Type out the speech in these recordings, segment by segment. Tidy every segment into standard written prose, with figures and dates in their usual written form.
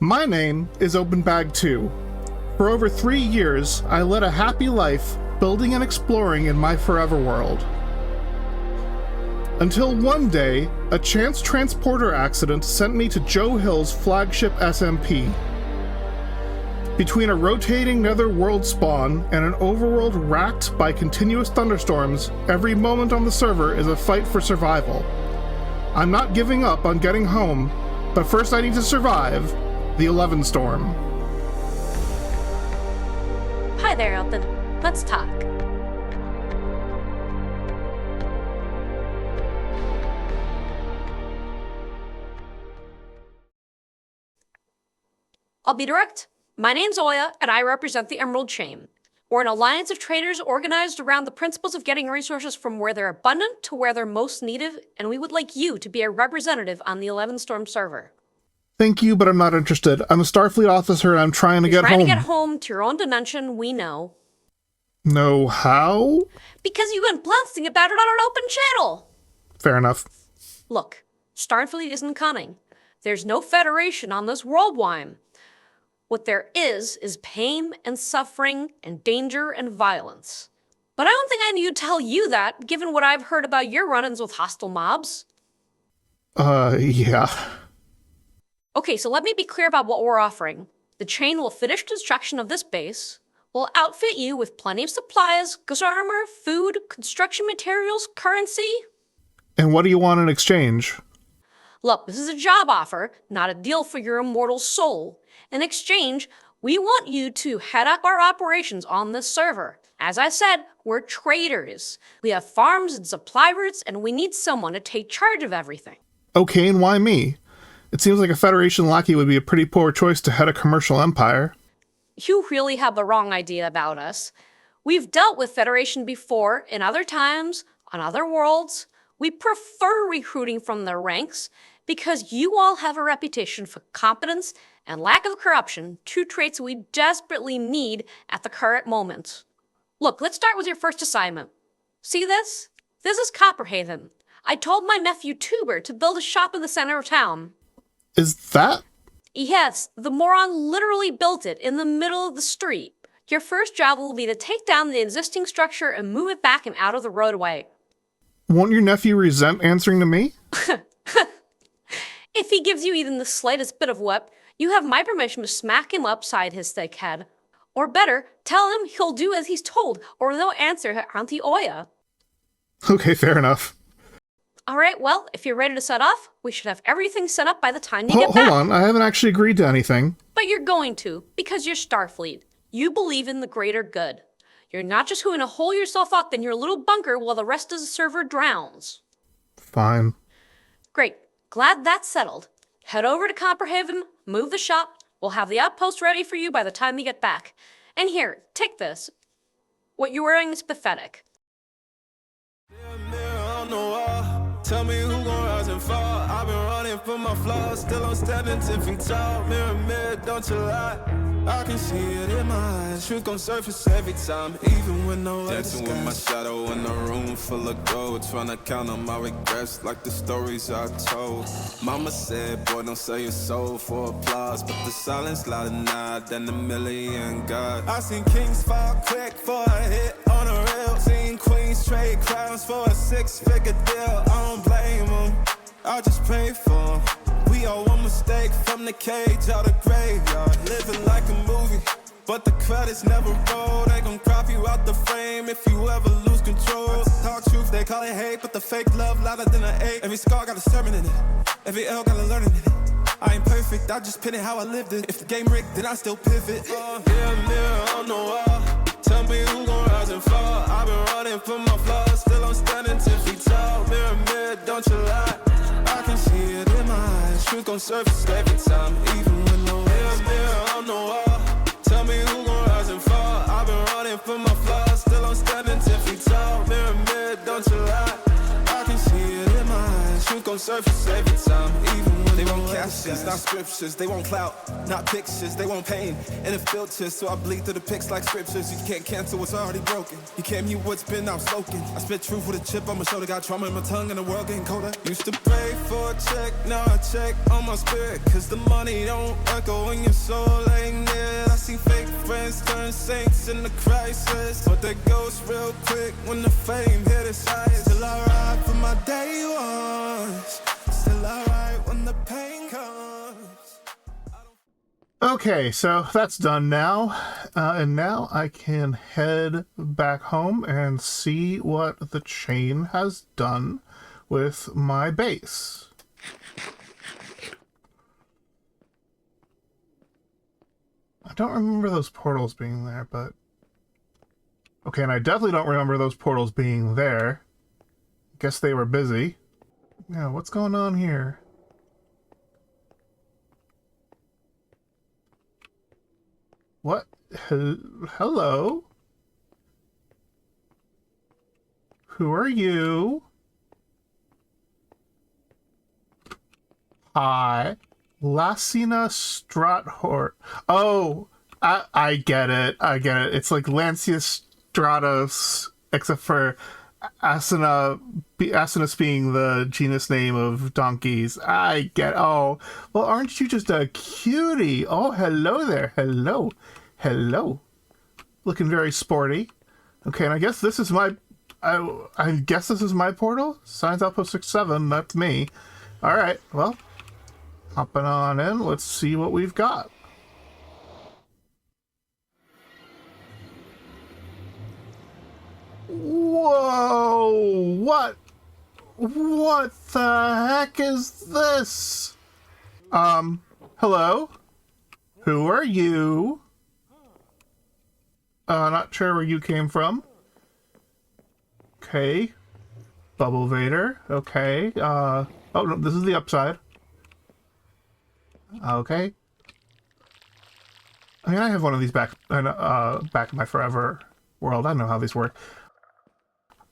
My name is OpenBag2. For over 3 years, I led a happy life building and exploring in my forever world. Until one day, a chance transporter accident sent me to Joe Hill's flagship SMP. Between a rotating netherworld spawn and an overworld racked by continuous thunderstorms, every moment on the server is a fight for survival. I'm not giving up on getting home, but first I need to survive the 11Storm. Hi there, Elton. Let's talk. I'll be direct. My name's Oya, and I represent the Emerald Chain. We're an alliance of traders organized around the principles of getting resources from where they're abundant to where they're most needed, and we would like you to be a representative on the 11Storm server. Thank you, but I'm not interested. I'm a Starfleet officer and I'm trying to get home. Trying to get home to your own dimension, we know. Know how? Because you went blasting about it on an open channel! Fair enough. Look, Starfleet isn't cunning. There's no Federation on this world, Wime. What there is pain and suffering and danger and violence. But I don't think I need to tell you that, given what I've heard about your run-ins with hostile mobs. Yeah. Okay, so let me be clear about what we're offering. The Chain will finish destruction of this base. We'll outfit you with plenty of supplies, goods armor, food, construction materials, currency. And what do you want in exchange? Look, this is a job offer, not a deal for your immortal soul. In exchange, we want you to head up our operations on this server. As I said, we're traders. We have farms and supply routes, and we need someone to take charge of everything. Okay, and why me? It seems like a Federation lackey would be a pretty poor choice to head a commercial empire. You really have the wrong idea about us. We've dealt with Federation before, in other times, on other worlds. We prefer recruiting from their ranks because you all have a reputation for competence and lack of corruption, two traits we desperately need at the current moment. Look, let's start with your first assignment. See this? This is Copperhaven. I told my nephew Tuber to build a shop in the center of town. Is that? Yes, the moron literally built it in the middle of the street. Your first job will be to take down the existing structure and move it back and out of the roadway. Won't your nephew resent answering to me? If he gives you even the slightest bit of whip, you have my permission to smack him upside his thick head. Or better, tell him he'll do as he's told, or they'll answer Auntie Oya. Okay, fair enough. Alright, well, if you're ready to set off, we should have everything set up by the time you get back. Hold on, I haven't actually agreed to anything. But you're going to, because you're Starfleet. You believe in the greater good. You're not just going to hole yourself up in your little bunker while the rest of the server drowns. Fine. Great. Glad that's settled. Head over to Copperhaven, move the shop. We'll have the outpost ready for you by the time you get back. And here, take this. What you're wearing is pathetic. Tell me who gon' rise and fall. I've been running for my flaws. Still I'm standing 10 feet tall. Mirror, mirror, don't you lie. I can see it in my eyes. Truth gon' surface every time, even when no other dancing with my shadow in a room full of gold. Tryna count on my regrets like the stories I told. Mama said, boy, don't sell your soul for applause. But the silence louder now than a million gods. I seen kings fall quick for a hit on a rail. Seen queens trade crowns for a 6-figure deal. I don't blame them, I just pray for them. We all one mistake from the cage out of graveyard. Living like a movie, but the credits never roll. They gon' crop you out the frame if you ever lose control. Talk truth, they call it hate, but the fake love louder than an ache. Every scar got a sermon in it, every L got a learning in it. I ain't perfect, I just pin it how I lived it. If the game rigged, then I still pivot. Mirror on the wall, tell me who gon' rise and fall. I've been running for my flaws, still I'm standing 10 feet tall. Mirror, mirror, don't you lie. I can see it in my eyes. Truth gon' surface every time, even when no mirror on the wall. Tell me who gon' rise and fall. I've been running for my flaws, still I'm standing 10 feet tall. Mirror, mirror, don't you lie. I can see it in my eyes. Truth gon' surface every time, even when they won't captions, not scriptures. They want clout, not pictures. They want pain and a filter, so I bleed through the pics like scriptures. You can't cancel what's already broken. You can't mute what's been outspoken. I spit truth with a chip on my shoulder. Got trauma in my tongue and the world getting colder. Used to pray for a check, now I check on my spirit. Cause the money don't echo when soul ain't near. I see fake friends turn saints in the crisis, but they ghost real quick when the fame hit its highest. Still I ride for my day ones. Still I ride when the pain comes. Okay, so that's done now. And now I can head back home and see what the chain has done with my base. I don't remember those portals being there, but... Okay, and I definitely don't remember those portals being there. Guess they were busy. Yeah, what's going on here? What? Hello? Who are you? Hi. Lancina Strathort. Oh, I get it. I get it. It's like Lancia Stratos, except for Asinus being the genus name of donkeys. I get. Oh, well, aren't you just a cutie? Oh, hello there. Hello. Hello. Looking very sporty. Okay, and I guess this is my... I guess this is my portal? Signs Outpost 67, that's me. Alright, well... Hopping on in, let's see what we've got. Whoa! What the heck is this? Hello? Who are you? Not sure where you came from. Okay. Bubble Vader. Okay. Oh no, this is the upside. Okay. I mean, I have one of these back in my forever world. I know how these work.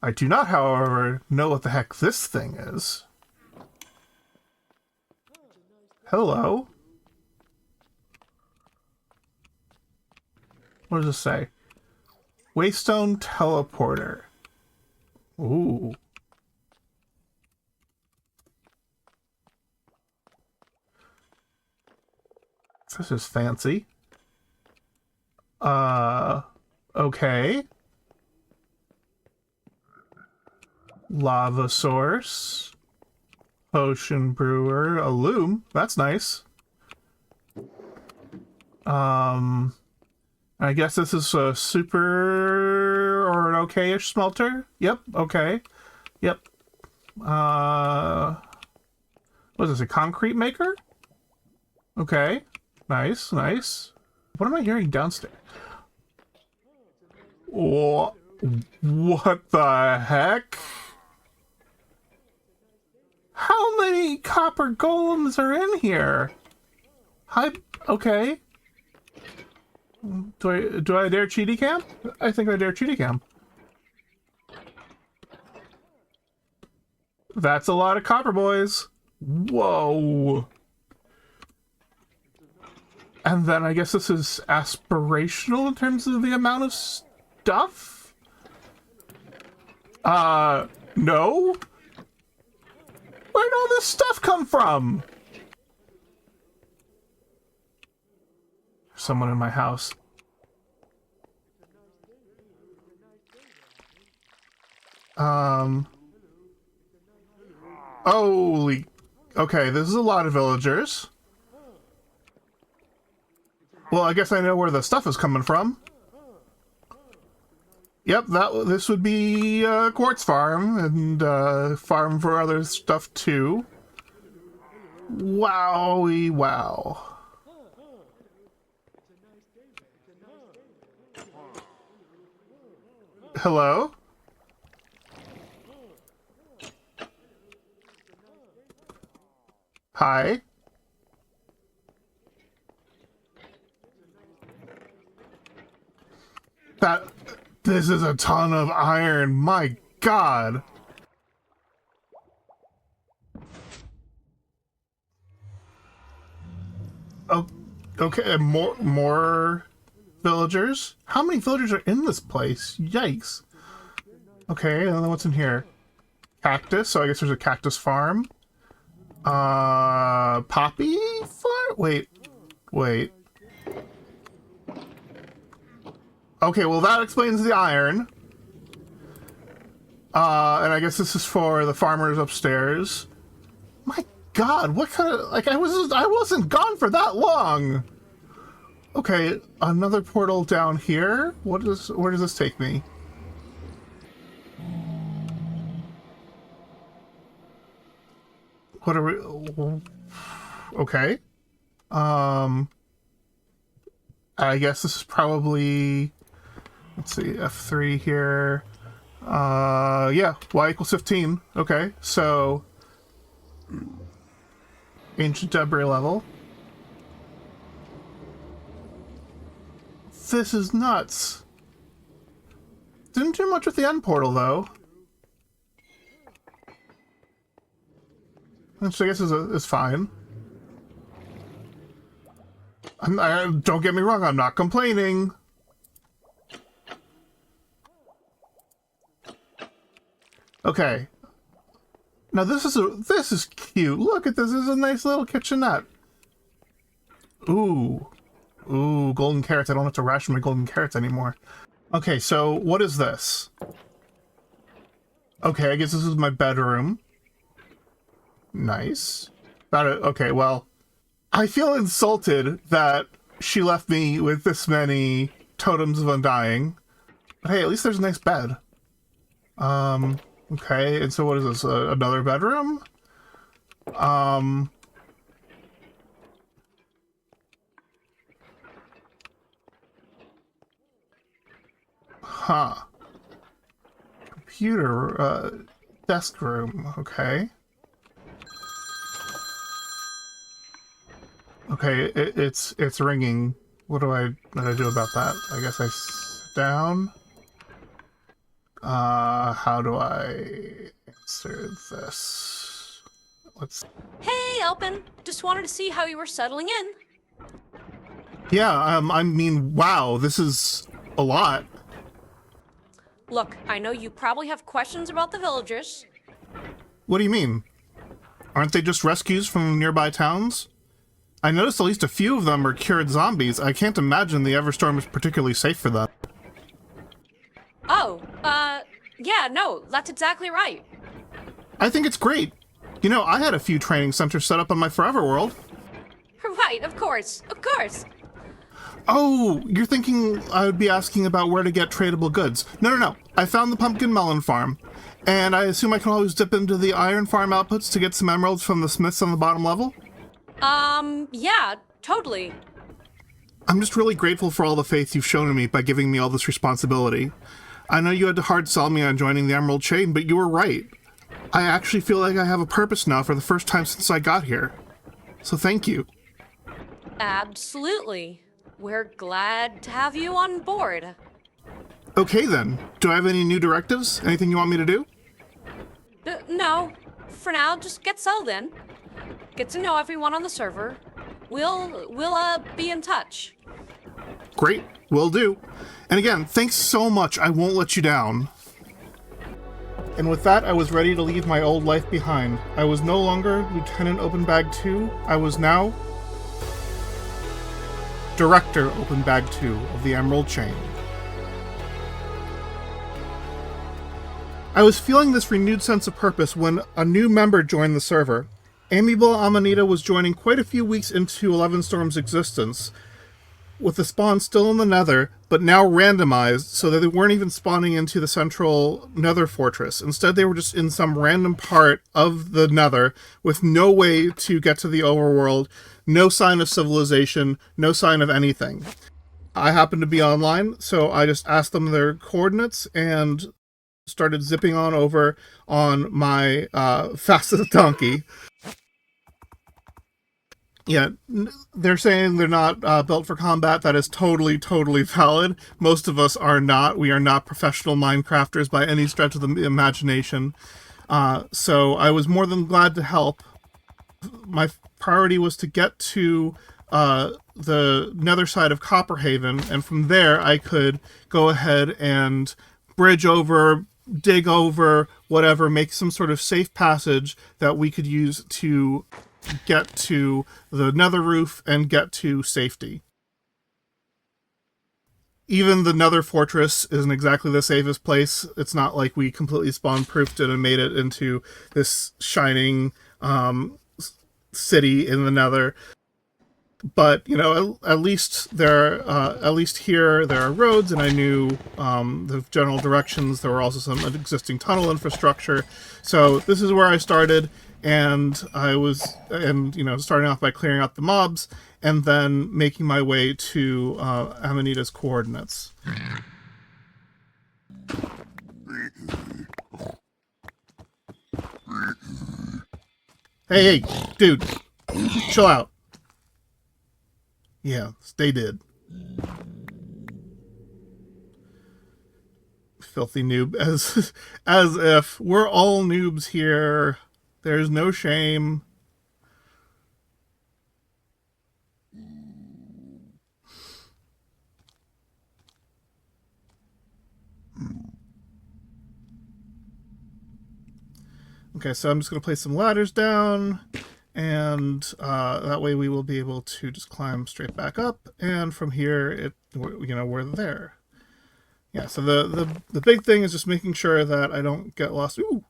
I do not, however, know what the heck this thing is. Hello. What does this say? Waystone Teleporter. Ooh. This is fancy. Okay. Lava source. Potion brewer. A loom. That's nice. I guess this is a super or an okay-ish smelter. Yep, okay. Yep. What is this, a concrete maker? Okay. Nice, nice. What am I hearing downstairs? What the heck? How many copper golems are in here? Hi, okay. Do I dare cheaty camp? I think I dare cheaty camp. That's a lot of copper, boys. Whoa. And then I guess this is aspirational in terms of the amount of stuff? No? Where'd all this stuff come from? Someone in my house. Holy... Okay, this is a lot of villagers. Well, I guess I know where the stuff is coming from. Yep, this would be a quartz farm, and farm for other stuff too. Wowie wow. Hello? Hi? This is a ton of iron, my god! Oh, okay, more villagers? How many villagers are in this place? Yikes. Okay, and then what's in here? Cactus, so I guess there's a cactus farm. Poppy farm? Wait. Okay, well that explains the iron. And I guess this is for the farmers upstairs. My God, what kind of, like, I wasn't gone for that long. Okay, another portal down here. Where does this take me? What are we? Okay. I guess this is probably, let's see, F3 here. Yeah, y equals 15. Okay, so ancient debris level. This is nuts. Didn't do much with the end portal, though. Which I guess is fine. Don't get me wrong, I'm not complaining. Okay. Now this is cute. Look at this. This is a nice little kitchenette. Ooh. Ooh, golden carrots. I don't have to ration my golden carrots anymore. Okay, so what is this? Okay, I guess this is my bedroom. Nice. Okay, well, I feel insulted that she left me with this many totems of undying. But hey, at least there's a nice bed. Okay, and so what is this? Another bedroom? Huh. Computer, desk room, okay. Okay, it's ringing. What do I do about that? I guess I sit down. How do I answer this? Hey, Elpin. Just wanted to see how you were settling in. Yeah, I mean, wow, this is a lot. Look, I know you probably have questions about the villagers. What do you mean? Aren't they just rescues from nearby towns? I noticed at least a few of them are cured zombies. I can't imagine the Elevenstorm is particularly safe for them. Oh, yeah, no, that's exactly right. I think it's great. You know, I had a few training centers set up on my Forever World. Right, of course, of course. Oh, you're thinking I would be asking about where to get tradable goods. No. I found the pumpkin melon farm. And I assume I can always dip into the iron farm outputs to get some emeralds from the smiths on the bottom level? Yeah, totally. I'm just really grateful for all the faith you've shown in me by giving me all this responsibility. I know you had to hard sell me on joining the Emerald Chain, but you were right. I actually feel like I have a purpose now for the first time since I got here. So thank you. Absolutely. We're glad to have you on board. Okay then. Do I have any new directives? Anything you want me to do? No. For now, just get settled in. Get to know everyone on the server. We'll be in touch. Great. Will do. And again, thanks so much. I won't let you down. And with that, I was ready to leave my old life behind. I was no longer Lieutenant Open Bag 2. I was now Director Open Bag 2 of the Emerald Chain. I was feeling this renewed sense of purpose when a new member joined the server. Amiable Amanita was joining quite a few weeks into 11Storm's existence, with the spawn still in the nether, but now randomized so that they weren't even spawning into the central nether fortress. Instead, they were just in some random part of the nether with no way to get to the overworld, no sign of civilization, no sign of anything. I happened to be online, so I just asked them their coordinates and started zipping on over on my fastest donkey. Yeah, they're saying they're not built for combat. That is totally valid. Most of us are not. We are not professional Minecrafters by any stretch of the imagination. So I was more than glad to help. My priority was to get to the nether side of Copperhaven, and from there I could go ahead and bridge over, dig over, whatever, make some sort of safe passage that we could use to get to the nether roof and get to safety. even the Nether Fortress isn't exactly the safest place. It's not like we completely spawn-proofed it and made it into this shining city in the Nether. But, you know, at least here there are roads, and I knew the general directions. There were also some existing tunnel infrastructure. So this is where I started, and starting off by clearing out the mobs, and then making my way to Amanita's coordinates. Hey, dude, chill out. Yeah, they did. Filthy noob, as if we're all noobs here. There's no shame. Okay, so I'm just going to place some ladders down, and that way we will be able to just climb straight back up, and from here, we're there. Yeah, so the big thing is just making sure that I don't get lost. Ooh!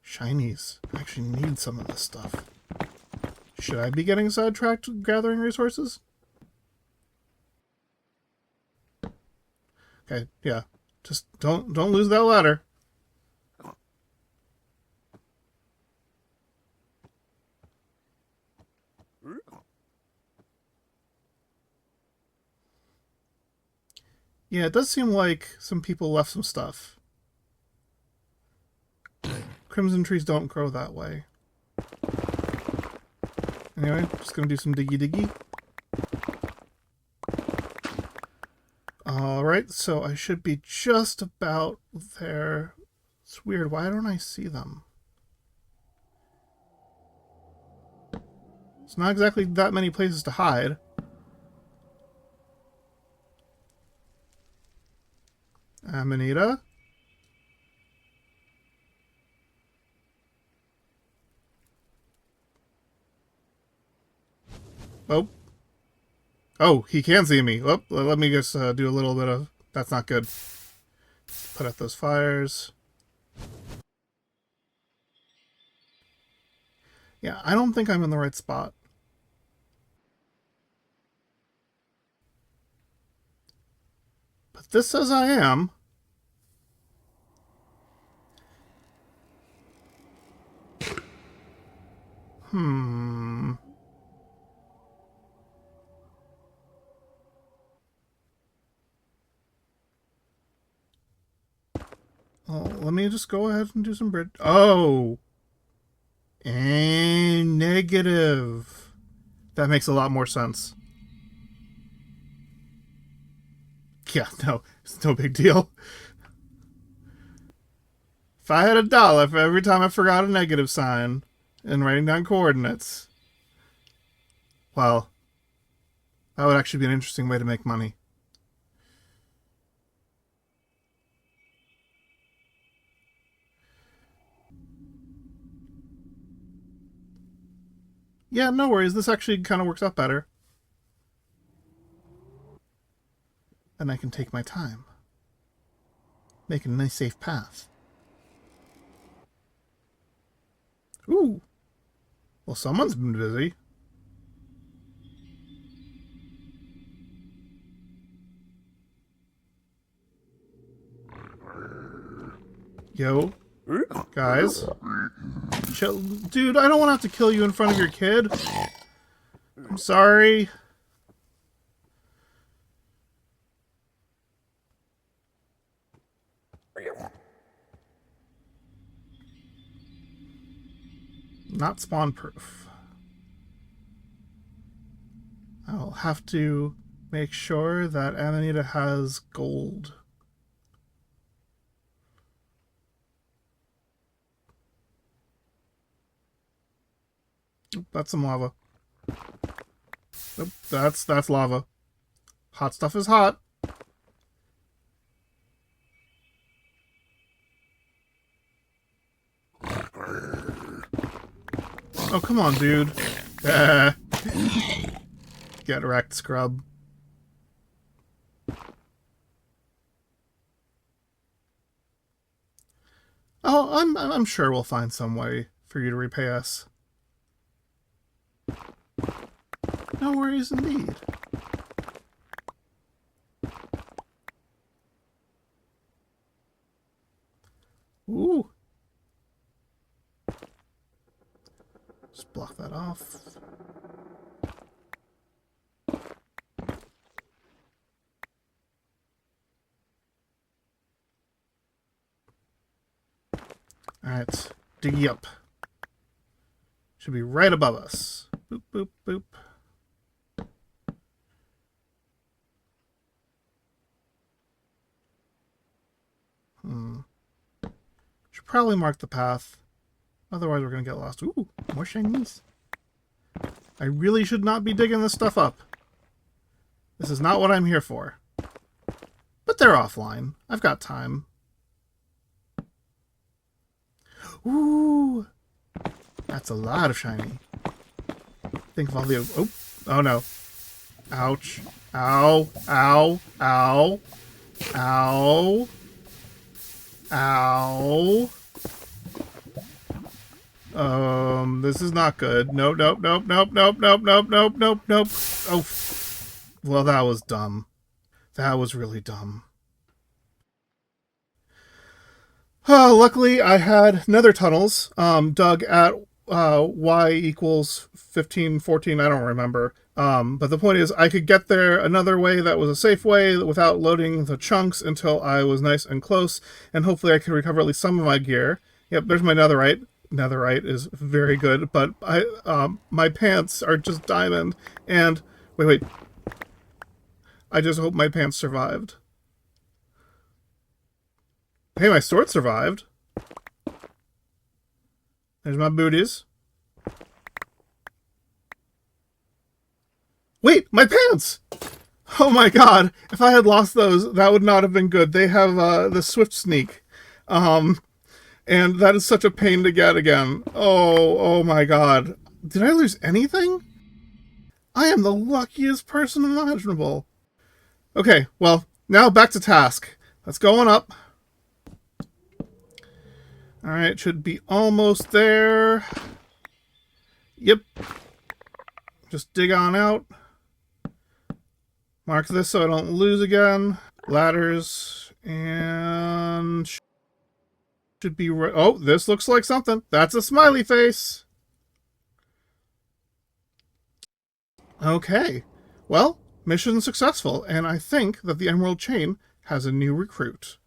Shinies. I actually need some of this stuff. Should I be getting sidetracked gathering resources? Okay, yeah. Just don't lose that ladder. Yeah, it does seem like some people left some stuff. Crimson trees don't grow that way. Anyway, just gonna do some diggy. Alright, so I should be just about there. It's weird, why don't I see them? It's not exactly that many places to hide. Amanita? Oh. Oh, he can see me. Oh, let me just do a little bit of... That's not good. Put out those fires. Yeah, I don't think I'm in the right spot. But this says I am. Well, let me just go ahead and do some bridge. Oh! And negative. That makes a lot more sense. Yeah, no, it's no big deal. If I had $1 for every time I forgot a negative sign and writing down coordinates, well, that would actually be an interesting way to make money. Yeah, no worries. This actually kind of works out better. And I can take my time. Make a nice safe path. Ooh. Well, someone's been busy. Yo. Guys. Chill. Dude, I don't want to have to kill you in front of your kid. I'm sorry. Not spawn proof. I'll have to make sure that Amanita has gold. That's some lava. Nope, that's lava. Hot stuff is hot. Oh, come on, dude. Get wrecked, scrub. I'm sure we'll find some way for you to repay us. No worries indeed. Ooh. Just block that off. Alright, diggy up. Should be right above us. Boop, boop, boop. Should probably mark the path. Otherwise we're going to get lost. Ooh, more shinies. I really should not be digging this stuff up. This is not what I'm here for. But they're offline. I've got time. Ooh! That's a lot of shiny. Think of all the... Oh! Oh no. Ouch. Ow. Ow. Ow. Ow. Ow. This is not good. Nope, nope, nope, nope, nope, nope, nope, nope, nope, nope. Oh. Well, that was dumb. That was really dumb. Luckily, I had nether tunnels dug at y equals 15, 14, I don't remember. But the point is, I could get there another way that was a safe way without loading the chunks until I was nice and close, and hopefully I could recover at least some of my gear. Yep, there's my netherite. Netherite is very good, but my pants are just diamond, and... Wait. I just hope my pants survived. Hey, my sword survived. There's my booties. Wait, my pants! Oh my god, if I had lost those, that would not have been good. They have the swift sneak. And that is such a pain to get again. Oh my god. Did I lose anything? I am the luckiest person imaginable. Okay, well, now back to task. Let's go on up. Alright, should be almost there. Yep. Just dig on out. Mark this so I don't lose again. Ladders. And... should be right. Oh, this looks like something. That's a smiley face. Okay. Well, mission successful. And I think that the Emerald Chain has a new recruit.